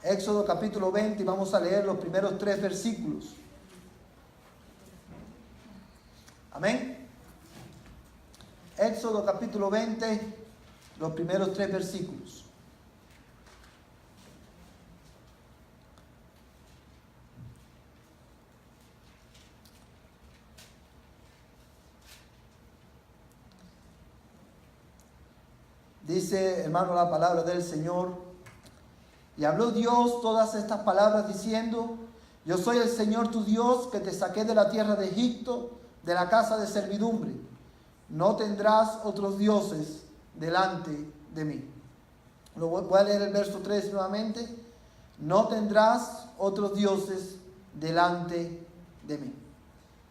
Éxodo capítulo 20 y vamos a leer los primeros 3 versículos. Amén. Éxodo capítulo 20, los primeros 3 versículos. Dice, hermano, la palabra del Señor: y habló Dios todas estas palabras diciendo: yo soy el Señor tu Dios, que te saqué de la tierra de Egipto, de la casa de servidumbre. No tendrás otros dioses delante de mí. Voy a leer el verso 3 nuevamente. No tendrás otros dioses delante de mí.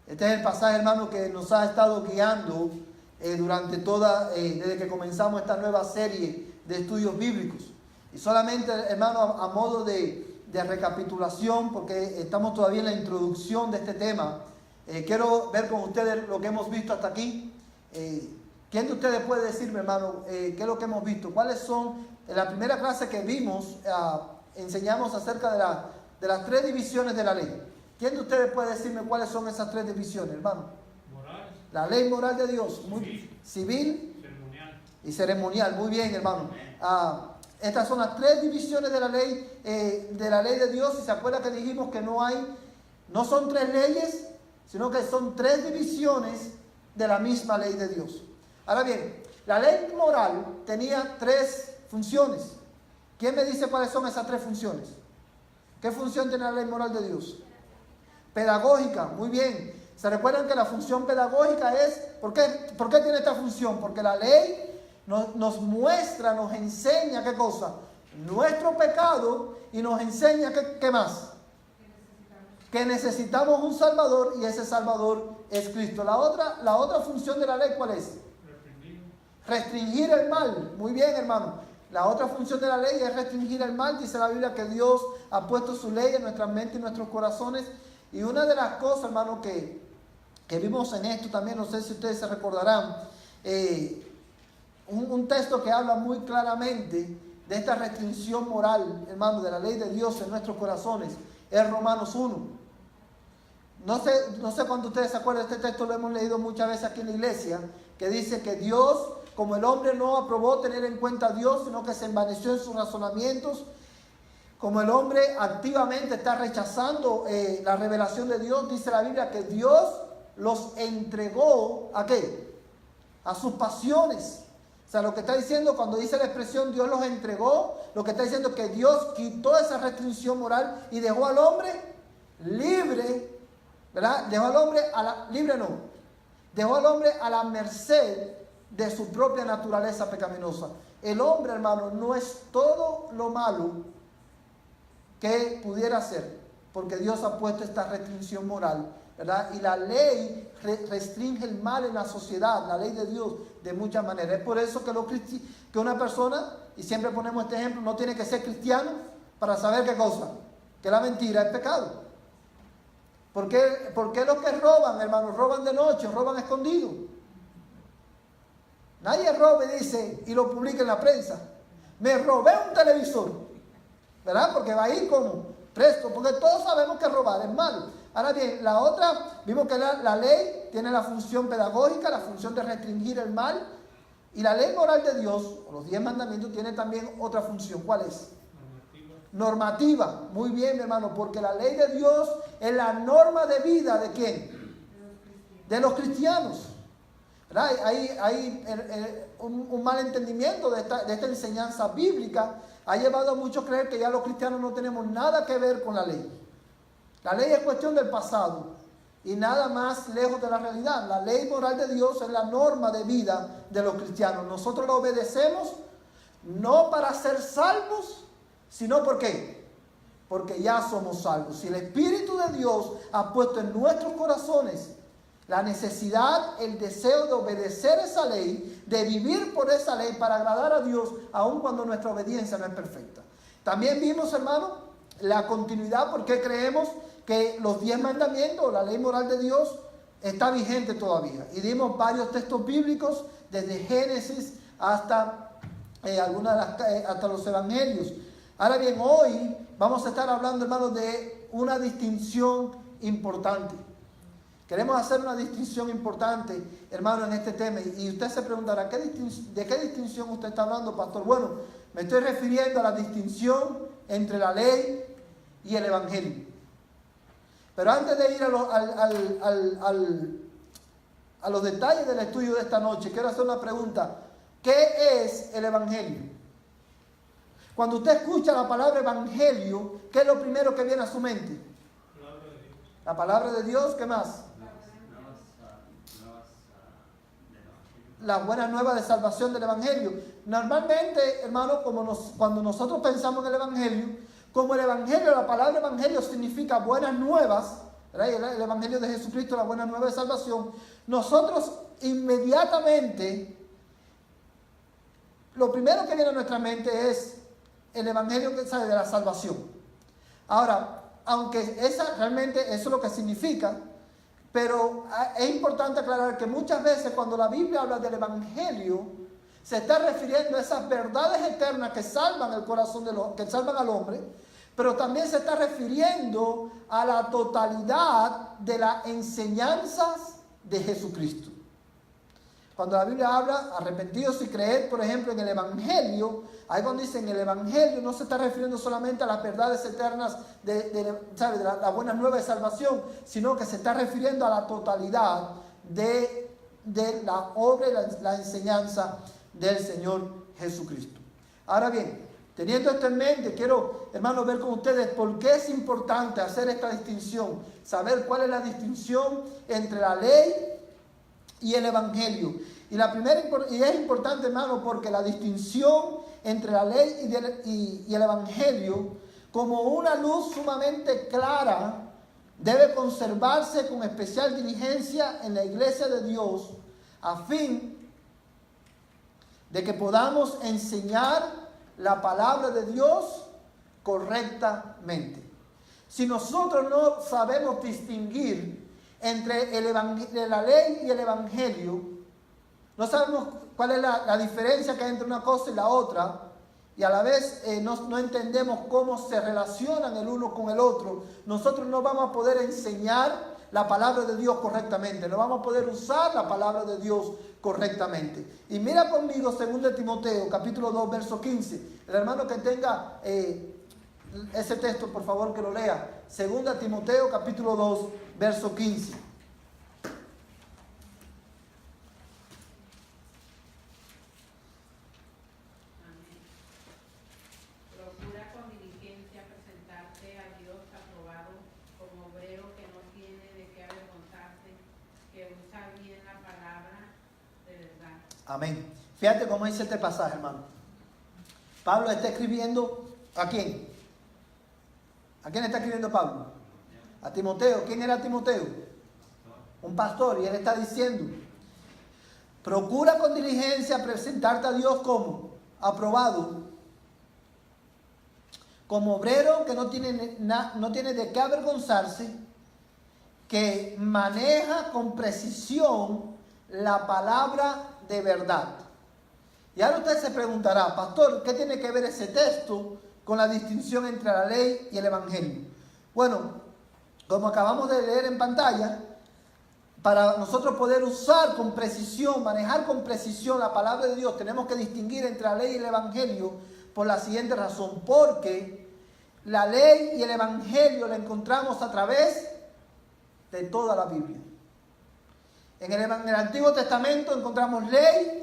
Este es el pasaje, hermano, que nos ha estado guiando durante desde que comenzamos esta nueva serie de estudios bíblicos. Y solamente, hermano, a modo de recapitulación, porque estamos todavía en la introducción de este tema, quiero ver con ustedes lo que hemos visto hasta aquí. ¿Quién de ustedes puede decirme, hermano, qué es lo que hemos visto? ¿Cuáles son? En la primera clase que vimos, enseñamos acerca de las 3 divisiones de la ley. ¿Quién de ustedes puede decirme cuáles son esas 3 divisiones, hermano? La ley moral de Dios, civil y ceremonial. Muy bien, hermano. Estas son las 3 divisiones de la ley de Dios. Y se acuerda que dijimos que no son 3 leyes, sino que son 3 divisiones de la misma ley de Dios. Ahora bien, la ley moral tenía 3 funciones. ¿Quién me dice cuáles son esas 3 funciones? ¿Qué función tiene la ley moral de Dios? Pedagógica, muy bien. ¿Se recuerdan que la función pedagógica es? ¿Por qué tiene esta función? Porque la ley nos muestra, nos enseña, ¿qué cosa? Nuestro pecado, y nos enseña, ¿qué más? Que necesitamos un Salvador, y ese Salvador es Cristo. La otra función de la ley, ¿cuál es? Restringir el mal. Muy bien, hermano. La otra función de la ley es restringir el mal. Dice la Biblia que Dios ha puesto su ley en nuestras mentes y nuestros corazones. Y una de las cosas, hermano, que vimos en esto también, no sé si ustedes se recordarán, un texto que habla muy claramente de esta restricción moral, hermano, de la ley de Dios en nuestros corazones, es Romanos 1. No sé cuántos de ustedes se acuerdan de este texto, lo hemos leído muchas veces aquí en la iglesia, que dice que Dios, como el hombre no aprobó tener en cuenta a Dios, sino que se envaneció en sus razonamientos, como el hombre activamente está rechazando la revelación de Dios, dice la Biblia que Dios los entregó, ¿a qué? A sus pasiones. O sea, lo que está diciendo cuando dice la expresión Dios los entregó, lo que está diciendo es que Dios quitó esa restricción moral y dejó al hombre libre, ¿verdad? Dejó al hombre dejó al hombre a la merced de su propia naturaleza pecaminosa. El hombre, hermano, no es todo lo malo que pudiera ser, porque Dios ha puesto esta restricción moral, ¿verdad? Y la ley restringe el mal en la sociedad, la ley de Dios, de muchas maneras. Es por eso que una persona, y siempre ponemos este ejemplo, no tiene que ser cristiano para saber qué cosa, que la mentira es pecado. ¿Por qué los que roban, hermanos, roban de noche, roban escondido? Nadie roba y dice, y lo publica en la prensa, me robé un televisor, ¿verdad? Porque va a ir como presto, porque todos sabemos que robar es malo. Ahora bien, la otra, vimos que la ley tiene la función pedagógica, la función de restringir el mal, y la ley moral de Dios, o los 10 mandamientos, tiene también otra función. ¿Cuál es? Normativa. Muy bien, mi hermano, porque la ley de Dios es la norma de vida ¿de quién? De los cristianos. ¿Verdad? Hay un mal entendimiento de esta enseñanza bíblica. Ha llevado a muchos a creer que ya los cristianos no tenemos nada que ver con la ley. La ley es cuestión del pasado y nada más lejos de la realidad. La ley moral de Dios es la norma de vida de los cristianos. Nosotros la obedecemos no para ser salvos, sino ¿por qué? Porque ya somos salvos. Si el Espíritu de Dios ha puesto en nuestros corazones la necesidad, el deseo de obedecer esa ley, de vivir por esa ley para agradar a Dios, aun cuando nuestra obediencia no es perfecta. También vimos, hermano, la continuidad, porque creemos que los 10 mandamientos, la ley moral de Dios, está vigente todavía. Y dimos varios textos bíblicos, desde Génesis hasta, hasta los evangelios. Ahora bien, hoy vamos a estar hablando, hermanos, de una distinción importante. Queremos hacer una distinción importante, hermano, en este tema. Y usted se preguntará, ¿de qué distinción usted está hablando, pastor? Bueno, me estoy refiriendo a la distinción entre la ley y el evangelio. Pero antes de ir a los detalles del estudio de esta noche, quiero hacer una pregunta. ¿Qué es el evangelio? Cuando usted escucha la palabra evangelio, ¿qué es lo primero que viene a su mente? La palabra de Dios, ¿qué más? Las buenas nuevas de salvación del evangelio. Normalmente, hermano, cuando nosotros pensamos en el evangelio, como el evangelio, la palabra evangelio significa buenas nuevas, ¿verdad? El evangelio de Jesucristo, la buena nueva de salvación, nosotros inmediatamente, lo primero que viene a nuestra mente es el evangelio que sale de la salvación. Ahora, aunque realmente eso es lo que significa, pero es importante aclarar que muchas veces cuando la Biblia habla del evangelio, se está refiriendo a esas verdades eternas que salvan el corazón que salvan al hombre, pero también se está refiriendo a la totalidad de las enseñanzas de Jesucristo. Cuando la Biblia habla arrepentidos y creed, por ejemplo, en el evangelio, ahí cuando dice en el evangelio no se está refiriendo solamente a las verdades eternas de la buena nueva de salvación, sino que se está refiriendo a la totalidad de la obra y la enseñanza del Señor Jesucristo. Ahora bien, teniendo esto en mente, quiero, hermanos, ver con ustedes por qué es importante hacer esta distinción, saber cuál es la distinción entre la ley y el evangelio. Y es importante, hermano, porque la distinción entre la ley y el evangelio, como una luz sumamente clara, debe conservarse con especial diligencia en la iglesia de Dios, a fin de que podamos enseñar la palabra de Dios correctamente. Si nosotros no sabemos distinguir entre la ley y el evangelio, no sabemos cuál es la diferencia que hay entre una cosa y la otra, y a la vez no entendemos cómo se relacionan el uno con el otro, nosotros no vamos a poder enseñar la palabra de Dios correctamente, no vamos a poder usar la palabra de Dios correctamente. Y mira conmigo 2 Timoteo, capítulo 2, verso 15. El hermano que tenga ese texto, por favor, que lo lea. 2 Timoteo, capítulo 2, verso 15. Amén. Fíjate cómo dice este pasaje, hermano. Pablo está escribiendo ¿a quién? ¿A quién está escribiendo Pablo? A Timoteo. ¿Quién era Timoteo? Un pastor. Y él está diciendo: procura con diligencia presentarte a Dios como aprobado, como obrero que no tiene de qué avergonzarse, que maneja con precisión la palabra de verdad. Y ahora usted se preguntará: pastor, ¿qué tiene que ver ese texto con la distinción entre la ley y el evangelio? Bueno, como acabamos de leer en pantalla, para nosotros poder usar con precisión, manejar con precisión la palabra de Dios, tenemos que distinguir entre la ley y el evangelio por la siguiente razón: porque la ley y el evangelio la encontramos a través de toda la Biblia. En el Antiguo Testamento encontramos ley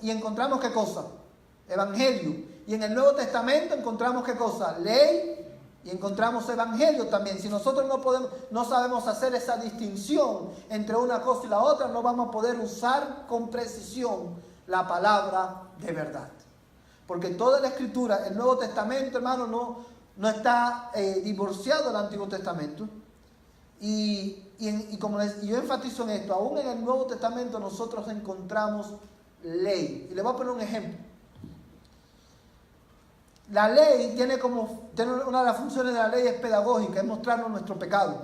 y encontramos ¿qué cosa? Evangelio. Y en el Nuevo Testamento encontramos ¿qué cosa? Ley y encontramos evangelio también. Si nosotros no sabemos hacer esa distinción entre una cosa y la otra, no vamos a poder usar con precisión la palabra de verdad. Porque toda la Escritura, el Nuevo Testamento, hermano, no está divorciado del Antiguo Testamento. Y como yo enfatizo en esto, aún en el Nuevo Testamento nosotros encontramos ley. Y le voy a poner un ejemplo. La ley tiene una de las funciones de la ley es pedagógica, es mostrarnos nuestro pecado,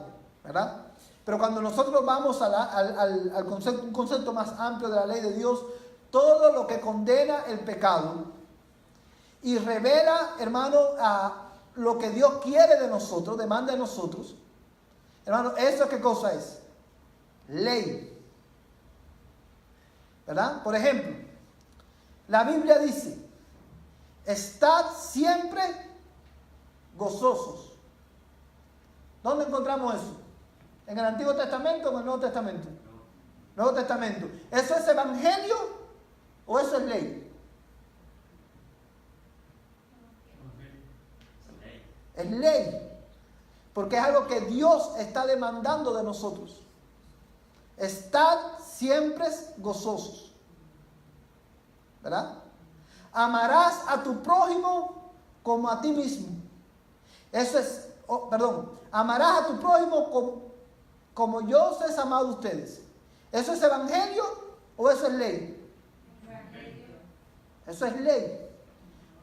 ¿verdad? Pero cuando nosotros vamos al concepto, un concepto más amplio de la ley de Dios, todo lo que condena el pecado y revela, hermano, a lo que Dios quiere de nosotros, demanda de nosotros, hermano, ¿eso qué cosa es? Ley. ¿Verdad? Por ejemplo, la Biblia dice, estad siempre gozosos. ¿Dónde encontramos eso? ¿En el Antiguo Testamento o en el Nuevo Testamento? Nuevo Testamento. ¿Eso es evangelio o eso es ley? Es ley. Porque es algo que Dios está demandando de nosotros. Estad siempre gozosos. ¿Verdad? Amarás a tu prójimo como a ti mismo. Eso es, amarás a tu prójimo como yo os he amado a ustedes. ¿Eso es evangelio o eso es ley? Evangelio. Eso es ley.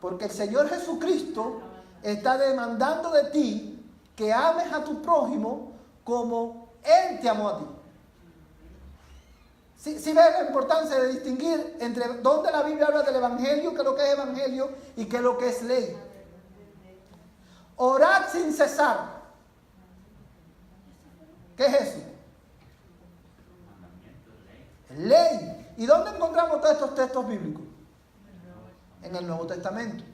Porque el Señor Jesucristo está demandando de ti que ames a tu prójimo como Él te amó a ti. ¿Sí ves la importancia de distinguir entre dónde la Biblia habla del evangelio, qué es lo que es evangelio y qué es lo que es ley? Orad sin cesar. ¿Qué es eso? Ley. ¿Y dónde encontramos todos estos textos bíblicos? En el Nuevo Testamento.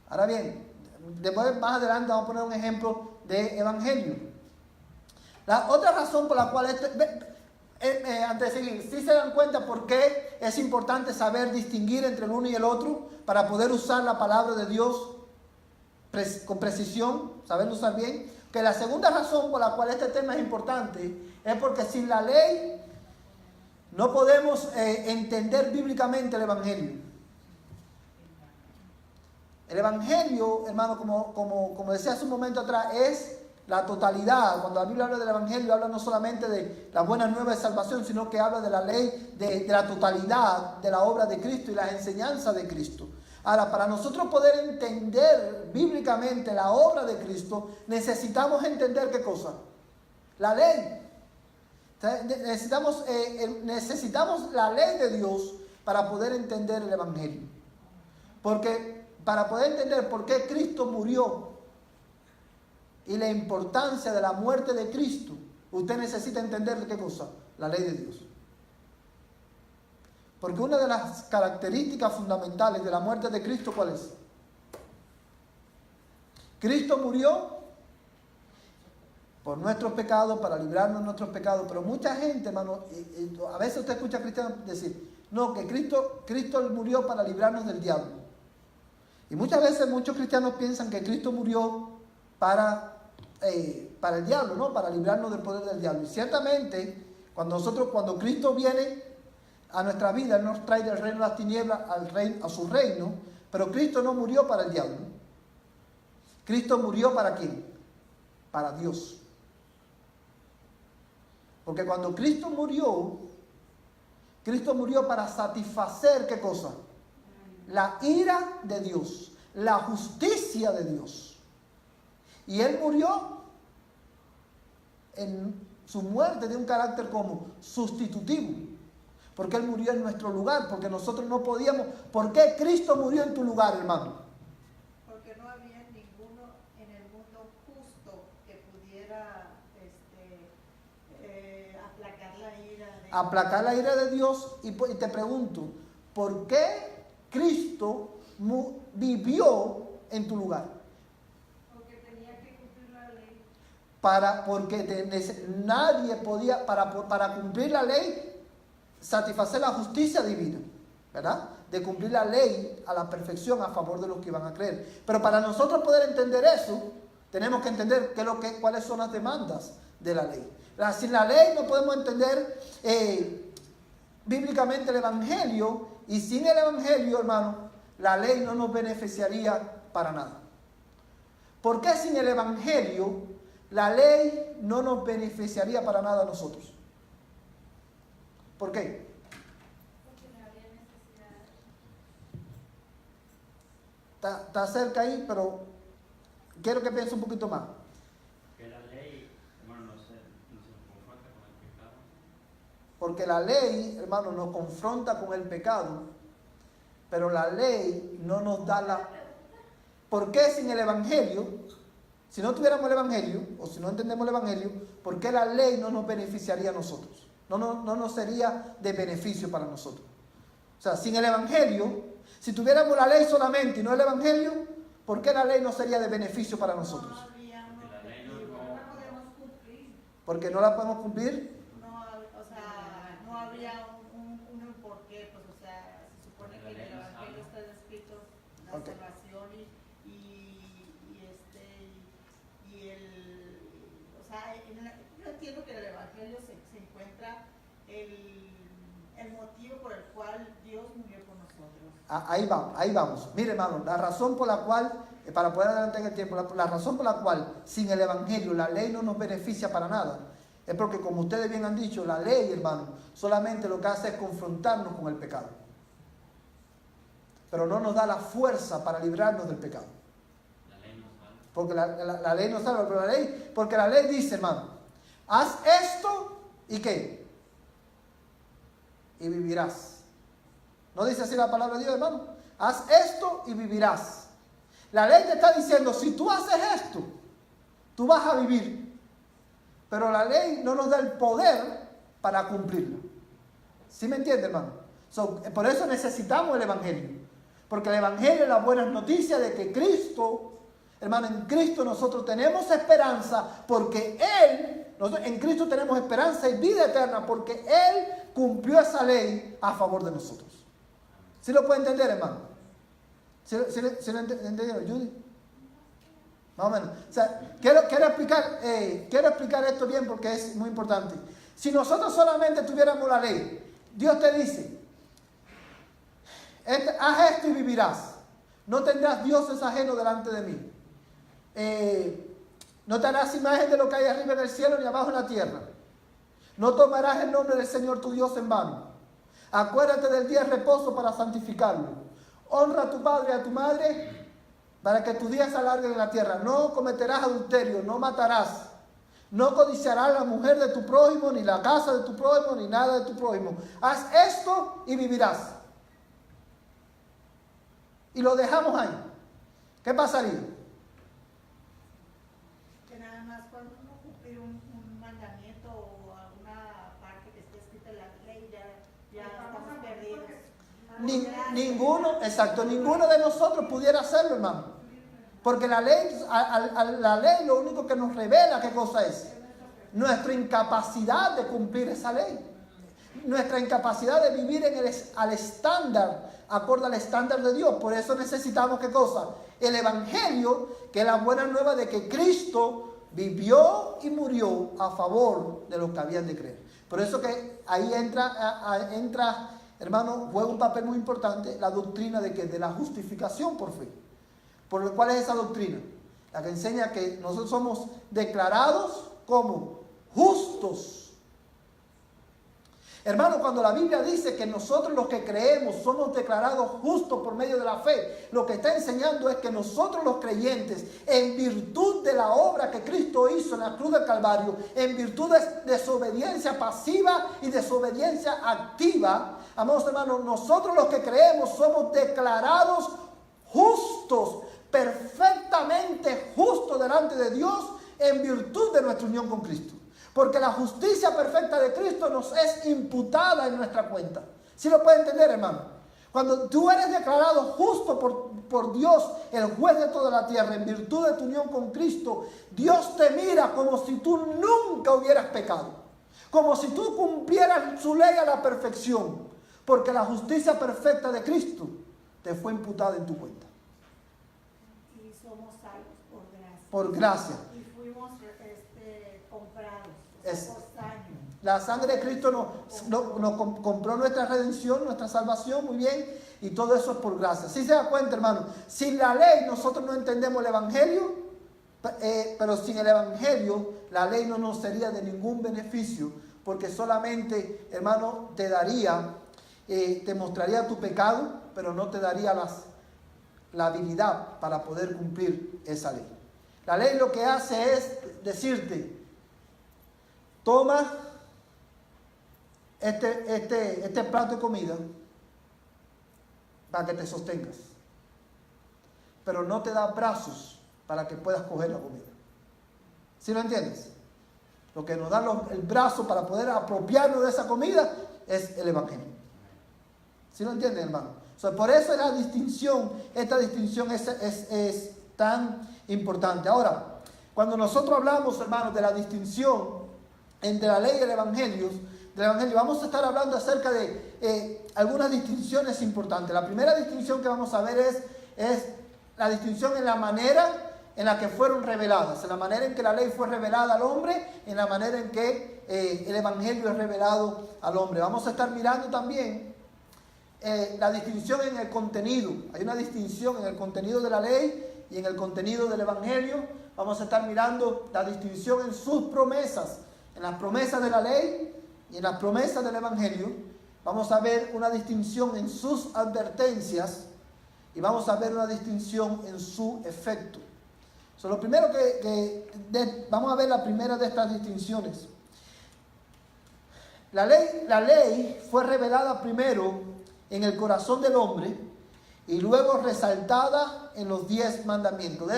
Ahora bien, después más adelante vamos a poner un ejemplo de evangelio. La otra razón por la cual antes de seguir, ¿sí se dan cuenta por qué es importante saber distinguir entre el uno y el otro para poder usar la palabra de Dios con precisión, saberlo usar bien? Que la segunda razón por la cual este tema es importante es porque sin la ley no podemos entender bíblicamente el evangelio. El evangelio, hermano, como decía hace un momento atrás, es la totalidad. Cuando la Biblia habla del evangelio, habla no solamente de las buenas nuevas de salvación, sino que habla de la ley, de la totalidad de la obra de Cristo y las enseñanzas de Cristo. Ahora, para nosotros poder entender bíblicamente la obra de Cristo, necesitamos entender ¿qué cosa? La ley. Necesitamos la ley de Dios para poder entender el evangelio. Porque para poder entender por qué Cristo murió y la importancia de la muerte de Cristo, usted necesita entender ¿qué cosa? La ley de Dios. Porque una de las características fundamentales de la muerte de Cristo, ¿cuál es? Cristo murió por nuestros pecados, para librarnos de nuestros pecados. Pero mucha gente, hermano, a veces usted escucha a cristianos decir, no, que Cristo murió para librarnos del diablo. Y muchas veces muchos cristianos piensan que Cristo murió para el diablo, ¿no? Para librarnos del poder del diablo. Y ciertamente, cuando Cristo viene a nuestra vida, Él nos trae del reino de las tinieblas a su reino, pero Cristo no murió para el diablo. Cristo murió ¿para quién? Para Dios. Porque cuando Cristo murió para satisfacer ¿qué cosa? La ira de Dios, la justicia de Dios. Y Él murió en su muerte de un carácter como sustitutivo. Porque Él murió en nuestro lugar, porque nosotros no podíamos. ¿Por qué Cristo murió en tu lugar, hermano? Porque no había ninguno en el mundo justo que pudiera aplacar la ira de Dios. Y te pregunto, ¿por qué Cristo vivió en tu lugar? Porque tenía que cumplir la ley. Porque nadie podía, para cumplir la ley, satisfacer la justicia divina, ¿verdad? De cumplir la ley a la perfección a favor de los que iban a creer. Pero para nosotros poder entender eso, tenemos que entender cuáles son las demandas de la ley. Sin la ley no podemos entender bíblicamente el evangelio, y sin el evangelio, hermano, la ley no nos beneficiaría para nada. ¿Por qué sin el evangelio la ley no nos beneficiaría para nada a nosotros? ¿Por qué? Porque no había necesidad. Está cerca ahí, pero quiero que piense un poquito más. Que la ley, hermano, no se confronta con el pecado. Porque la ley, hermano, nos confronta con el pecado, pero la ley no nos da la... ¿Por qué sin el Evangelio, si no tuviéramos el Evangelio, o si no entendemos el Evangelio, por qué la ley no nos beneficiaría a nosotros? No nos sería de beneficio para nosotros. O sea, sin el Evangelio, si tuviéramos la ley solamente y no el Evangelio, ¿por qué la ley no sería de beneficio para nosotros? No habría un La ley no- objetivo, no la podemos cumplir. Porque no la podemos cumplir. No, o sea, no habría un porqué, pues, o sea, se supone que en el Evangelio está descrito la Ok. salvación o sea, yo entiendo que en el Evangelio se encuentra el motivo por el cual Dios murió por nosotros. Ahí vamos. Mire, hermano, la razón por la cual, para poder adelantar en el tiempo, la razón por la cual sin el Evangelio la ley no nos beneficia para nada, es porque, como ustedes bien han dicho, la ley, hermano, solamente lo que hace es confrontarnos con el pecado. Pero no nos da la fuerza para librarnos del pecado. La ley nos salva. Porque la ley no salva, pero porque la ley dice, hermano, haz esto y ¿qué? Y vivirás. ¿No dice así la palabra de Dios, hermano? Haz esto y vivirás. La ley te está diciendo, si tú haces esto, tú vas a vivir. Pero la ley no nos da el poder para cumplirlo. ¿Sí me entiende, hermano? Por eso necesitamos el Evangelio. Porque el Evangelio es la buena noticia de que Cristo, hermano, en Cristo nosotros tenemos esperanza, porque en Cristo tenemos esperanza y vida eterna, porque Él cumplió esa ley a favor de nosotros. ¿Sí lo puede entender, hermano? ¿Sí lo entendieron, Judy? Más o menos. O sea, quiero explicar esto bien porque es muy importante. Si nosotros solamente tuviéramos la ley, Dios te dice, haz esto y vivirás. No tendrás dioses ajenos delante de mí. No te harás imagen de lo que hay arriba en el cielo ni abajo en la tierra. No tomarás el nombre del Señor tu Dios en vano. Acuérdate del día de reposo para santificarlo. Honra a tu padre y a tu madre para que tus días se alarguen en la tierra. No cometerás adulterio, no matarás. No codiciarás la mujer de tu prójimo, ni la casa de tu prójimo, ni nada de tu prójimo. Haz esto y vivirás. Y lo dejamos ahí. ¿Qué pasaría? Que nada más cuando uno cumple un mandamiento o alguna parte que esté escrita en la ley, ya estamos perdidos. Ninguno de nosotros pudiera hacerlo, hermano. Porque la ley lo único que nos revela, ¿qué cosa es? Nuestra incapacidad de cumplir esa ley. Nuestra incapacidad de vivir al estándar, acorde al estándar de Dios. Por eso necesitamos, ¿qué cosa? El Evangelio, que es la buena nueva de que Cristo vivió y murió a favor de los que habían de creer. Por eso que ahí entra, hermano, juega un papel muy importante la doctrina de la justificación por fe. ¿Por lo cual es esa doctrina? La que enseña que nosotros somos declarados como justos. Hermano, cuando la Biblia dice que nosotros los que creemos somos declarados justos por medio de la fe, lo que está enseñando es que nosotros los creyentes, en virtud de la obra que Cristo hizo en la cruz del Calvario, en virtud de desobediencia pasiva y desobediencia activa, amados hermanos, nosotros los que creemos somos declarados justos, perfectamente justos delante de Dios en virtud de nuestra unión con Cristo. Porque la justicia perfecta de Cristo nos es imputada en nuestra cuenta. ¿Sí lo puede entender, hermano? Cuando tú eres declarado justo por Dios, el juez de toda la tierra, en virtud de tu unión con Cristo, Dios te mira como si tú nunca hubieras pecado. Como si tú cumplieras su ley a la perfección. Porque la justicia perfecta de Cristo te fue imputada en tu cuenta. Y somos salvos por gracia. Por gracia. Y fuimos comprados por sangre. La sangre de Cristo nos compró nuestra redención, nuestra salvación, muy bien, y todo eso es por gracia. ¿Sí se da cuenta, hermano? Sin la ley nosotros no entendemos el Evangelio, pero sin el Evangelio la ley no nos sería de ningún beneficio, porque solamente, hermano, te mostraría tu pecado, pero no te daría la habilidad para poder cumplir esa ley. La ley lo que hace es decirte, toma este plato de comida, para que te sostengas, pero no te da brazos para que puedas coger la comida. ¿Sí lo entiendes? Lo que nos da el brazo para poder apropiarnos de esa comida es el Evangelio. ¿Sí lo entienden, hermano? Por eso esta distinción es tan importante. Ahora, cuando nosotros hablamos, hermanos, de la distinción entre la ley y el Evangelio, vamos a estar hablando acerca de algunas distinciones importantes. La primera distinción que vamos a ver es la distinción en la manera en la que fueron reveladas, en la manera en que la ley fue revelada al hombre, en la manera en que el Evangelio es revelado al hombre. Vamos a estar mirando también la distinción en el contenido. Hay una distinción en el contenido de la ley y en el contenido del Evangelio. Vamos a estar mirando la distinción en sus promesas, en las promesas de la ley y en las promesas del Evangelio. Vamos a ver una distinción en sus advertencias y vamos a ver una distinción en su efecto. Lo primero vamos a ver la primera de estas distinciones. La ley fue revelada primero en el corazón del hombre y luego resaltada en los 10 mandamientos.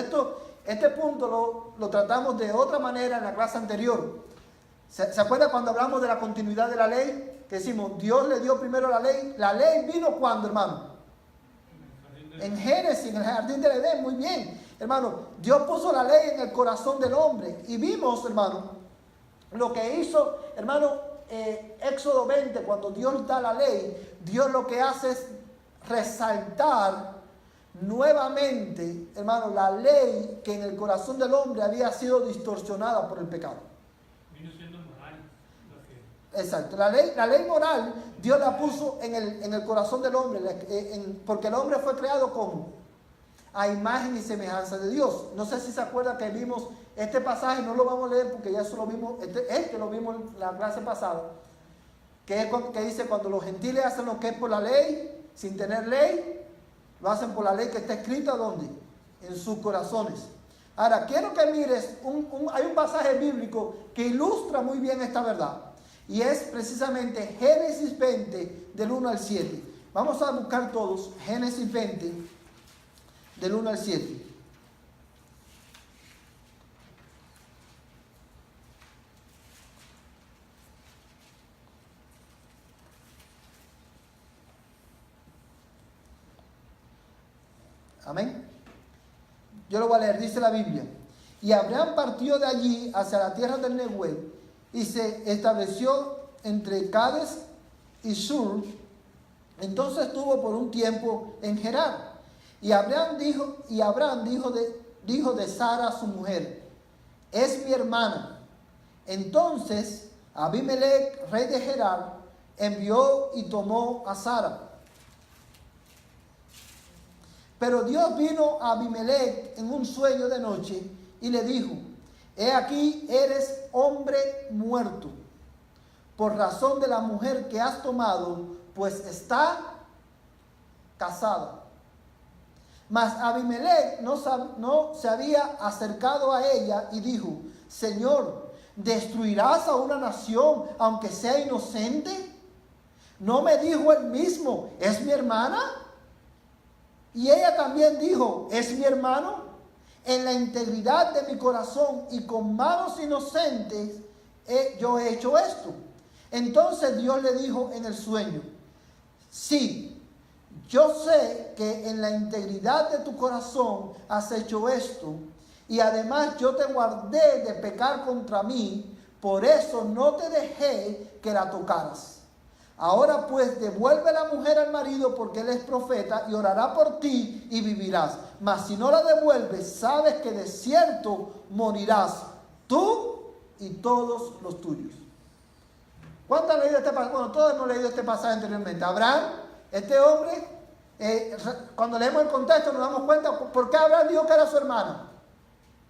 Este punto lo tratamos de otra manera en la clase anterior. ¿Se acuerda cuando hablamos de la continuidad de la ley? Que decimos, Dios le dio primero la ley. ¿La ley vino cuándo, hermano? En Génesis, en el jardín del Edén. Muy bien. Hermano, Dios puso la ley en el corazón del hombre. Y vimos, hermano, lo que hizo, hermano, Éxodo 20, cuando Dios da la ley, Dios lo que hace es resaltar nuevamente, hermano, la ley que en el corazón del hombre había sido distorsionada por el pecado. Vino siendo moral. Exacto. La ley moral, Dios la puso en el corazón del hombre, porque el hombre fue creado a imagen y semejanza de Dios. No sé si se acuerdan que vimos este pasaje, no lo vamos a leer porque ya eso lo vimos, lo vimos en la clase pasada, que dice, cuando los gentiles hacen lo que es por la ley, sin tener ley, lo hacen por la ley que está escrita, ¿dónde? En sus corazones. Ahora, quiero que mires, hay un pasaje bíblico que ilustra muy bien esta verdad, y es precisamente Génesis 20, del 1 al 7. Vamos a buscar todos Génesis 20, del 1 al 7. Amén. Yo lo voy a leer, dice la Biblia. Y Abraham partió de allí hacia la tierra del Negev y se estableció entre Cades y Sur. Entonces estuvo por un tiempo en Gerar. Y Abraham dijo de Sara su mujer, es mi hermana. Entonces Abimelech, rey de Gerar, envió y tomó a Sara. Pero Dios vino a Abimelech en un sueño de noche y le dijo, he aquí eres hombre muerto, por razón de la mujer que has tomado, pues está casada. Mas Abimelech no se había acercado a ella y dijo, Señor, ¿destruirás a una nación aunque sea inocente? ¿No me dijo él mismo, es mi hermana? Y ella también dijo, es mi hermano. En la integridad de mi corazón y con manos inocentes yo he hecho esto. Entonces Dios le dijo en el sueño, sí, yo sé que en la integridad de tu corazón has hecho esto, y además yo te guardé de pecar contra mí, por eso no te dejé que la tocaras. Ahora pues devuelve la mujer al marido, porque él es profeta y orará por ti y vivirás. Mas si no la devuelves, sabes que de cierto morirás, tú y todos los tuyos. ¿Cuántos han leído este pasaje? Bueno, todos hemos leído este pasaje anteriormente. Abraham, este hombre, cuando leemos el contexto nos damos cuenta por qué Abraham dijo que era su hermana.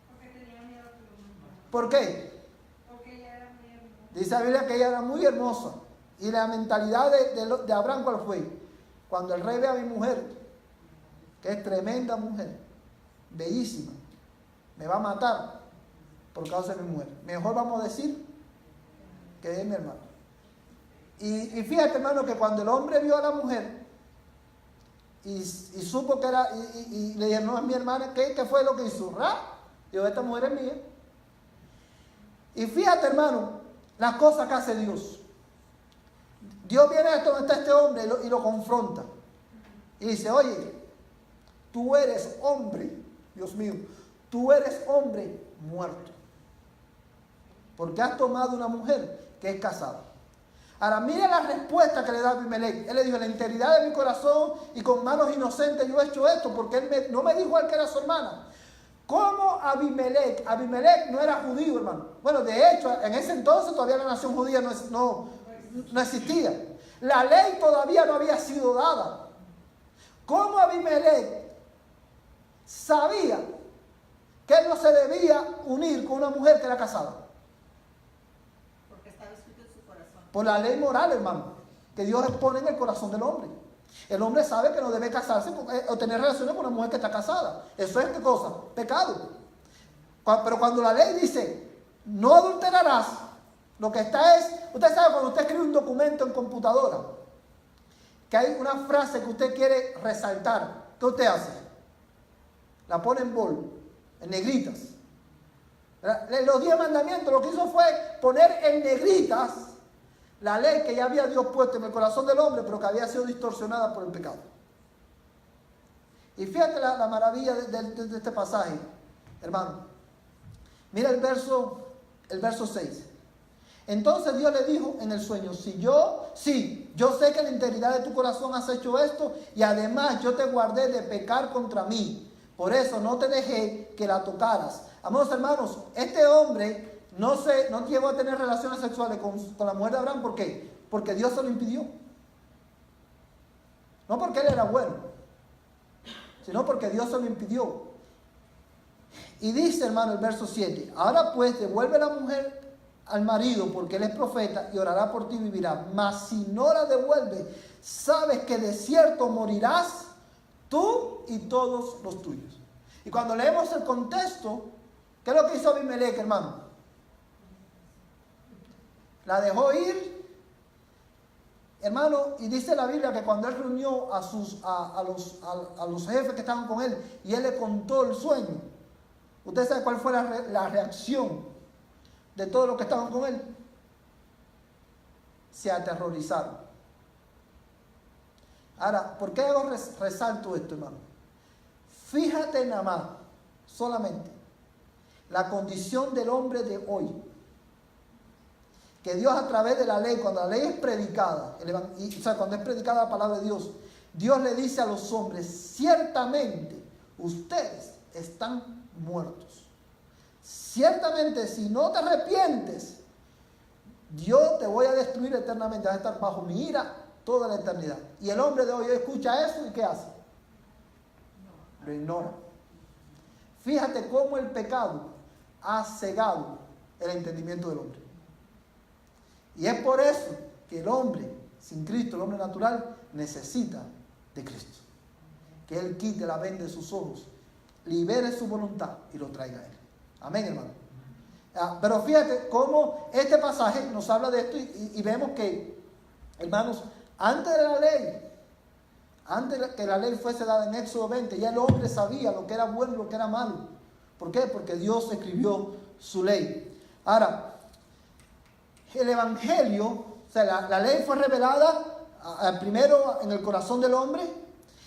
Porque tenía miedo que lo mataran. ¿Por qué? Porque ella era muy hermosa. Dice la Biblia que ella era muy hermosa. Y la mentalidad de Abraham, ¿cuál fue? Cuando el rey ve a mi mujer, que es tremenda mujer, bellísima, me va a matar por causa de mi mujer. Mejor vamos a decir que es mi hermano. Y fíjate, hermano, que cuando el hombre vio a la mujer y supo que era, y le dije, no, es mi hermana. ¿Qué fue lo que hizo? Digo, esta mujer es mía. Y fíjate, hermano, las cosas que hace Dios. Dios viene a donde está este hombre y lo confronta. Y dice, oye, tú eres hombre, Dios mío, tú eres hombre muerto. Porque has tomado una mujer que es casada. Ahora, mire la respuesta que le da Abimelech. Él le dijo, la integridad de mi corazón y con manos inocentes yo he hecho esto, porque él no me dijo él que era su hermana. ¿Cómo Abimelech? Abimelech no era judío, hermano. Bueno, de hecho, en ese entonces todavía la nación judía no existía. La ley todavía no había sido dada. ¿Cómo Abimelech sabía que él no se debía unir con una mujer que era casada? Porque estaba escrito en su corazón. Por la ley moral, hermano, que Dios pone en el corazón del hombre. El hombre sabe que no debe casarse o tener relaciones con una mujer que está casada. Eso es, ¿qué cosa? Pecado. Pero cuando la ley dice, no adulterarás, lo que está es, usted sabe cuando usted escribe un documento en computadora, que hay una frase que usted quiere resaltar, ¿qué usted hace? La pone en bold, en negritas. Los 10 mandamientos lo que hizo fue poner en negritas la ley que ya había Dios puesto en el corazón del hombre, pero que había sido distorsionada por el pecado. Y fíjate la maravilla de este pasaje, hermano. Mira el verso 6. Entonces Dios le dijo en el sueño, yo sé que en la integridad de tu corazón has hecho esto, y además yo te guardé de pecar contra mí. Por eso no te dejé que la tocaras. Amados hermanos, este hombre no llegó a tener relaciones sexuales con la mujer de Abraham. ¿Por qué? Porque Dios se lo impidió. No porque él era bueno, sino porque Dios se lo impidió. Y dice, hermano, el verso 7, ahora pues devuelve la mujer al marido, porque él es profeta y orará por ti y vivirá. Mas si no la devuelve, sabes que de cierto morirás tú y todos los tuyos. Y cuando leemos el contexto, ¿qué es lo que hizo Abimelech, hermano? La dejó ir, hermano, y dice la Biblia que cuando él reunió a los jefes que estaban con él y él le contó el sueño, ¿usted sabe cuál fue la reacción de todos los que estaban con él? Se aterrorizaron. Ahora, ¿por qué resalto esto, hermano? Fíjate nada más, solamente, la condición del hombre de hoy. Que Dios a través de la ley, cuando la ley es predicada, cuando es predicada la palabra de Dios, Dios le dice a los hombres, ciertamente ustedes están muertos. Ciertamente si no te arrepientes, yo te voy a destruir eternamente, vas a estar bajo mi ira toda la eternidad. Y el hombre de hoy escucha eso y ¿qué hace? Lo ignora. Fíjate cómo el pecado ha cegado el entendimiento del hombre. Y es por eso que el hombre sin Cristo, el hombre natural, necesita de Cristo. Que Él quite la venda de sus ojos, libere su voluntad y lo traiga a Él. Amén, hermano. Pero fíjate cómo este pasaje nos habla de esto y vemos que, hermanos, antes de la ley, antes de que la ley fuese dada en Éxodo 20, ya el hombre sabía lo que era bueno y lo que era malo. ¿Por qué? Porque Dios escribió su ley. Ahora, el Evangelio, o sea, la ley fue revelada primero en el corazón del hombre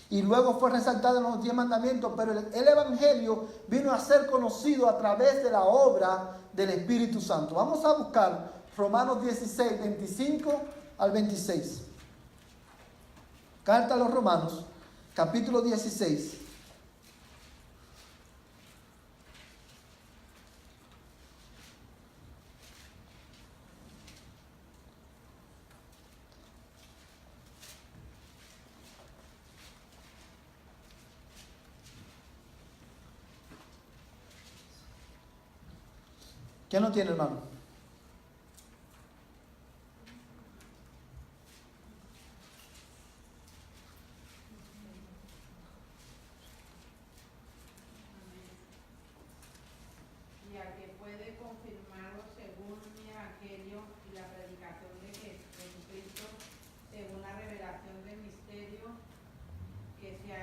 y luego fue resaltada en los 10 mandamientos, pero el Evangelio vino a ser conocido a través de la obra del Espíritu Santo. Vamos a buscar Romanos 16, 25 al 26. Carta a los Romanos, capítulo 16. ¿Quién no tiene, hermano? Y a que puede confirmarlo según mi evangelio y la predicación de Jesucristo, según la revelación del misterio que se ha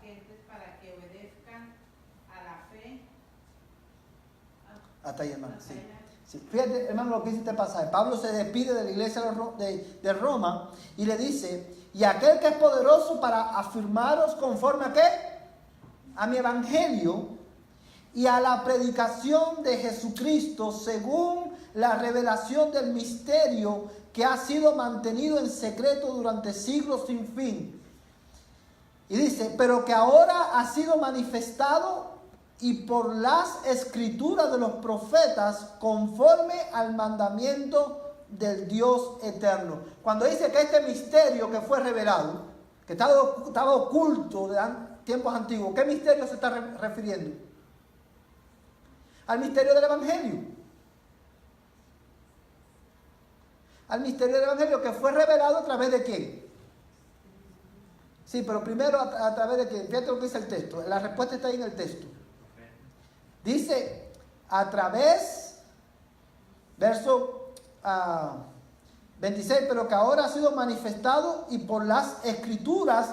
gentes para que obedezcan a la fe. Hasta ahí, hermano. Hasta Sí. ahí. Sí. Fíjate, hermano, lo que dice este pasaje. Pablo se despide de la iglesia de Roma y le dice, y aquel que es poderoso para afirmaros conforme a qué? A mi evangelio y a la predicación de Jesucristo según la revelación del misterio que ha sido mantenido en secreto durante siglos sin fin. Y dice, pero que ahora ha sido manifestado y por las escrituras de los profetas conforme al mandamiento del Dios eterno. Cuando dice que este misterio que fue revelado, que estaba oculto de tiempos antiguos, ¿qué misterio se está refiriendo? Al misterio del Evangelio. Al misterio del Evangelio que fue revelado a través de quién. Sí, pero primero a través de quién. Fíjate lo que dice el texto. La respuesta está ahí en el texto. Dice, a través, verso 26, pero que ahora ha sido manifestado y por las escrituras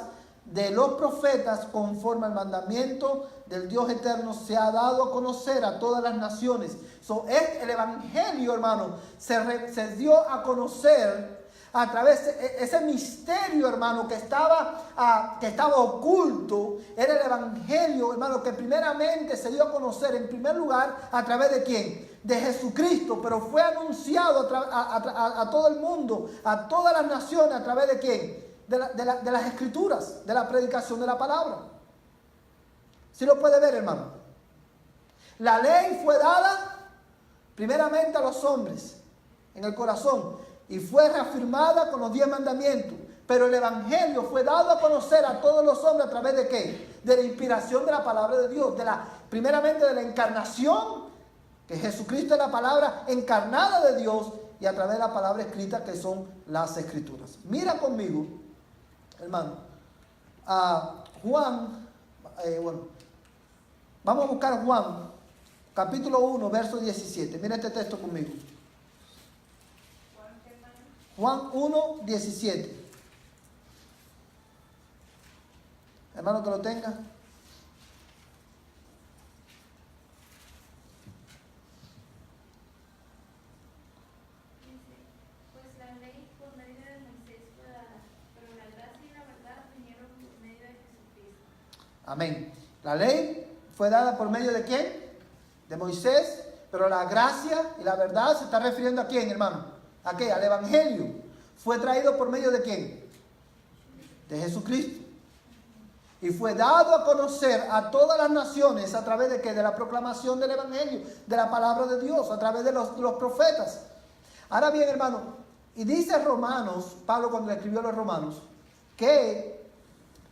de los profetas conforme al mandamiento del Dios eterno se ha dado a conocer a todas las naciones. El evangelio, hermano, se dio a conocer a través de ese misterio, hermano, que estaba oculto. Era el evangelio, hermano, que primeramente se dio a conocer en primer lugar a través de quién, de Jesucristo, pero fue anunciado a todo el mundo, a todas las naciones, a través de quién, de las escrituras, de la predicación de la palabra. ¿Sí lo puede ver, hermano? La ley fue dada primeramente a los hombres en el corazón y fue reafirmada con los 10 mandamientos. Pero el evangelio fue dado a conocer a todos los hombres a través de ¿qué? De la inspiración de la palabra de Dios, primeramente de la encarnación, que Jesucristo es la palabra encarnada de Dios, y a través de la palabra escrita, que son las escrituras. Mira conmigo, hermano, a Juan, vamos a buscar Juan, capítulo 1, verso 17. Mira este texto conmigo. Juan 1, 17. Hermano, que lo tenga. Dice, pues la ley por medio de Moisés fue dada, pero la gracia y la verdad vinieron por medio de Jesucristo. Amén. La ley fue dada por medio de quién? De Moisés, pero la gracia y la verdad se está refiriendo a quién, hermano. ¿A qué? Al evangelio. Fue traído por medio de quién? De Jesucristo. Y fue dado a conocer a todas las naciones a través de qué? De la proclamación del evangelio, de la palabra de Dios, a través de los profetas. Ahora bien, hermano, y dice Romanos, Pablo cuando le escribió a los romanos, que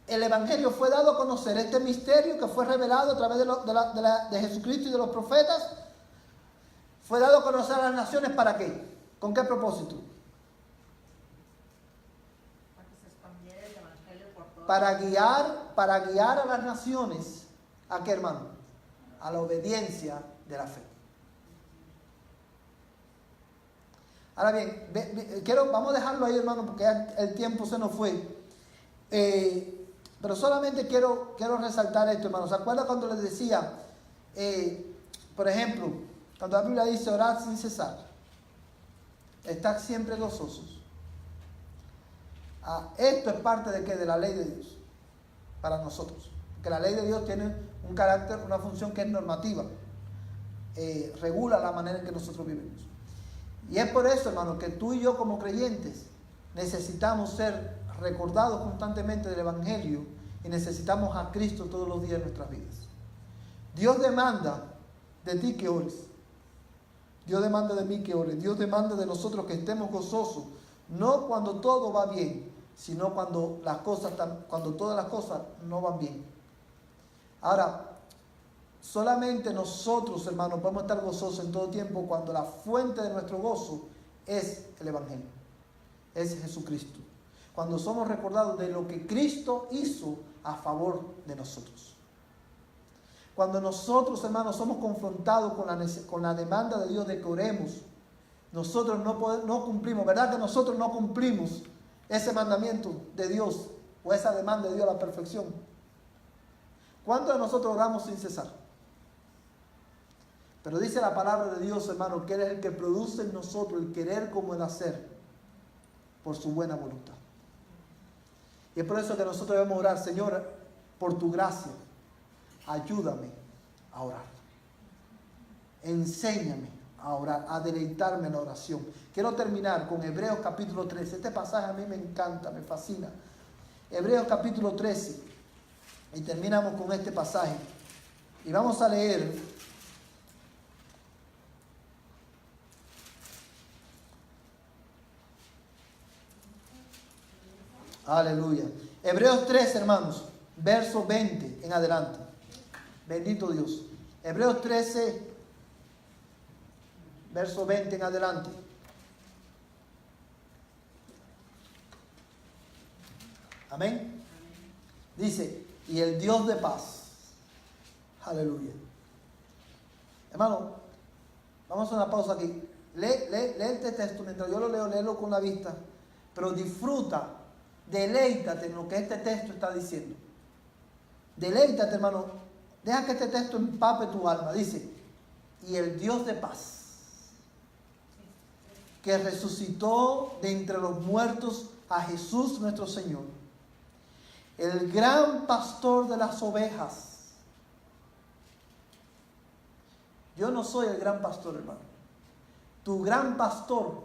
el evangelio fue dado a conocer, este misterio que fue revelado a través de Jesucristo y de los profetas, fue dado a conocer a las naciones. ¿Para qué? ¿Con qué propósito? Para que se expandiera el evangelio por todo. Para guiar a las naciones. ¿A qué, hermano? A la obediencia de la fe. Ahora bien, vamos a dejarlo ahí, hermano, porque ya el tiempo se nos fue. Pero solamente quiero resaltar esto, hermano. ¿Se acuerdan cuando les decía, por ejemplo, cuando la Biblia dice orar sin cesar, estar siempre gozosos? Esto es parte de qué? De la ley de Dios para nosotros. Porque la ley de Dios tiene un carácter, una función que es normativa. Regula la manera en que nosotros vivimos. Y es por eso, hermano, que tú y yo como creyentes necesitamos ser recordados constantemente del evangelio y necesitamos a Cristo todos los días de nuestras vidas. Dios demanda de ti que ores. Dios demanda de mí que ore. Dios demanda de nosotros que estemos gozosos, no cuando todo va bien, sino cuando todas las cosas no van bien. Ahora, solamente nosotros, hermanos, podemos estar gozosos en todo tiempo cuando la fuente de nuestro gozo es el evangelio, es Jesucristo. Cuando somos recordados de lo que Cristo hizo a favor de nosotros. Cuando nosotros, hermanos, somos confrontados con la demanda de Dios de que oremos, nosotros no cumplimos, ¿verdad que nosotros no cumplimos ese mandamiento de Dios o esa demanda de Dios a la perfección? ¿Cuántos de nosotros oramos sin cesar? Pero dice la palabra de Dios, hermano, que Él es el que produce en nosotros el querer como el hacer por su buena voluntad. Y es por eso que nosotros debemos orar, Señor, por tu gracia, ayúdame a orar. Enséñame a orar, a deleitarme en la oración. Quiero terminar con Hebreos capítulo 13. Este pasaje a mí me encanta, me fascina. Hebreos capítulo 13. Y terminamos con este pasaje. Y vamos a leer aleluya. Hebreos 13, hermanos, verso 20 en adelante. Bendito Dios. Hebreos 13, verso 20 en adelante. Amén. Dice, y el Dios de paz. Aleluya. Hermano, vamos a una pausa aquí. Lee este texto mientras yo lo leo, léelo con la vista. Pero disfruta, deleítate en lo que este texto está diciendo. Deleítate, hermano. Deja que este texto empape tu alma. Dice, y el Dios de paz, que resucitó de entre los muertos a Jesús nuestro Señor, el gran pastor de las ovejas. Yo no soy el gran pastor, hermano. Tu gran pastor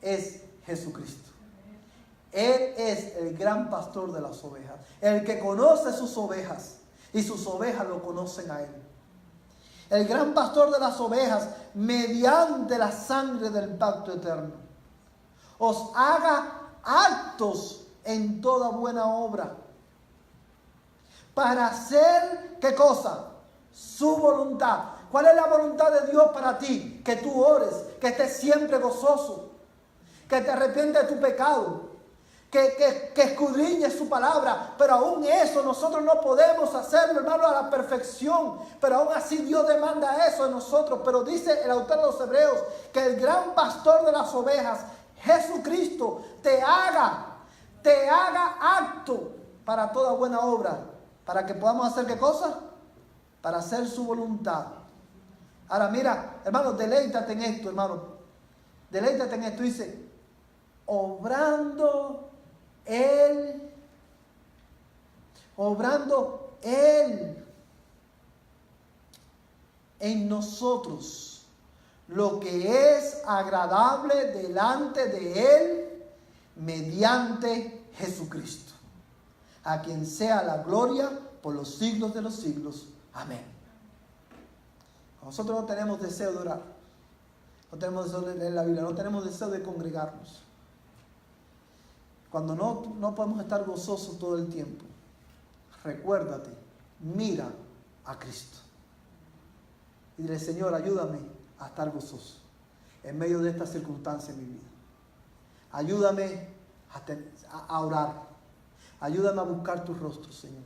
es Jesucristo. Él es el gran pastor de las ovejas, el que conoce sus ovejas y sus ovejas lo conocen a Él. El gran pastor de las ovejas, mediante la sangre del pacto eterno, os haga aptos en toda buena obra, para hacer, ¿qué cosa? Su voluntad. ¿Cuál es la voluntad de Dios para ti? Que tú ores, que estés siempre gozoso, que te arrepientes de tu pecado, que escudriñes su palabra. Pero aún eso nosotros no podemos hacerlo, hermano, a la perfección. Pero aún así Dios demanda eso de nosotros. Pero dice el autor de los Hebreos que el gran pastor de las ovejas, Jesucristo, te haga apto para toda buena obra. ¿Para que podamos hacer qué cosa? Para hacer su voluntad. Ahora mira, hermano, deleítate en esto, hermano. Deleítate en esto. Dice, obrando Él en nosotros lo que es agradable delante de Él mediante Jesucristo, a quien sea la gloria por los siglos de los siglos. Amén. Nosotros no tenemos deseo de orar, no tenemos deseo de leer la Biblia, no tenemos deseo de congregarnos. Cuando no podemos estar gozosos todo el tiempo, recuérdate, mira a Cristo. Y dile, Señor, ayúdame a estar gozoso en medio de esta circunstancia en mi vida. Ayúdame a orar. Ayúdame a buscar tu rostro, Señor.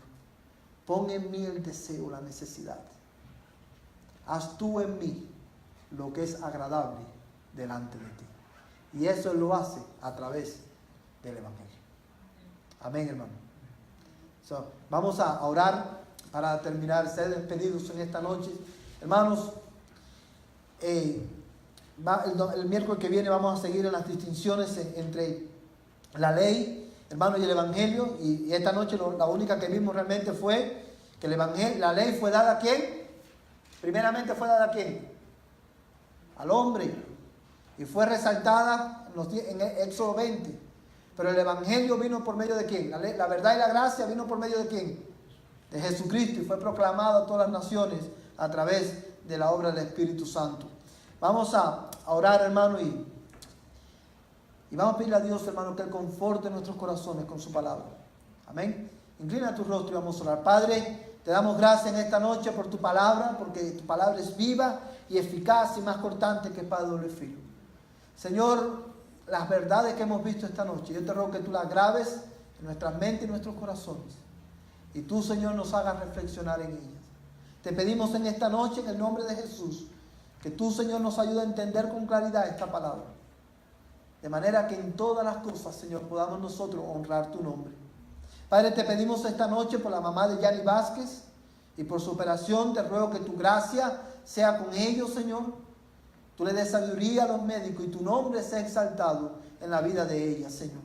Pon en mí el deseo, la necesidad. Haz tú en mí lo que es agradable delante de ti. Y eso Él lo hace a través del Evangelio. Amén, hermano. Vamos a orar para terminar, ser despedidos en esta noche. Hermanos, el miércoles que viene vamos a seguir en las distinciones entre la ley, hermano, y el Evangelio. Y esta noche la única que vimos realmente fue que la ley fue dada a ¿quién? Primeramente fue dada a ¿quién? Al hombre. Y fue resaltada en Éxodo 20. Pero el Evangelio vino por medio de ¿quién? La verdad y la gracia vino por medio de ¿quién? De Jesucristo. Y fue proclamado a todas las naciones a través de la obra del Espíritu Santo. Vamos a orar, hermano, y vamos a pedirle a Dios, hermano, que Él conforte nuestros corazones con su palabra. Amén. Inclina tu rostro y vamos a orar. Padre, te damos gracias en esta noche por tu palabra, porque tu palabra es viva y eficaz y más cortante que espada de doble filo. Señor, las verdades que hemos visto esta noche, yo te ruego que tú las grabes en nuestras mentes y nuestros corazones. Y tú, Señor, nos hagas reflexionar en ellas. Te pedimos en esta noche, en el nombre de Jesús, que tú, Señor, nos ayude a entender con claridad esta palabra. De manera que en todas las cosas, Señor, podamos nosotros honrar tu nombre. Padre, te pedimos esta noche por la mamá de Yanni Vázquez. Y por su operación te ruego que tu gracia sea con ellos, Señor. Tú le des sabiduría a los médicos y tu nombre sea exaltado en la vida de ellas, Señor.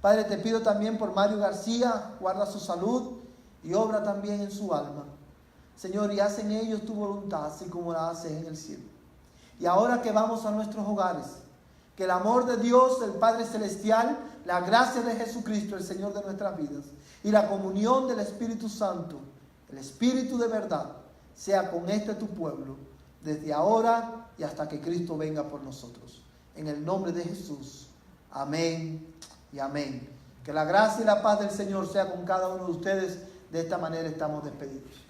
Padre, te pido también por Mario García, guarda su salud y obra también en su alma. Señor, y haz en ellos tu voluntad, así como la haces en el cielo. Y ahora que vamos a nuestros hogares, que el amor de Dios, el Padre Celestial, la gracia de Jesucristo, el Señor de nuestras vidas, y la comunión del Espíritu Santo, el Espíritu de verdad, sea con este tu pueblo, desde ahora y hasta que Cristo venga por nosotros. En el nombre de Jesús. Amén y amén. Que la gracia y la paz del Señor sea con cada uno de ustedes. De esta manera estamos despedidos.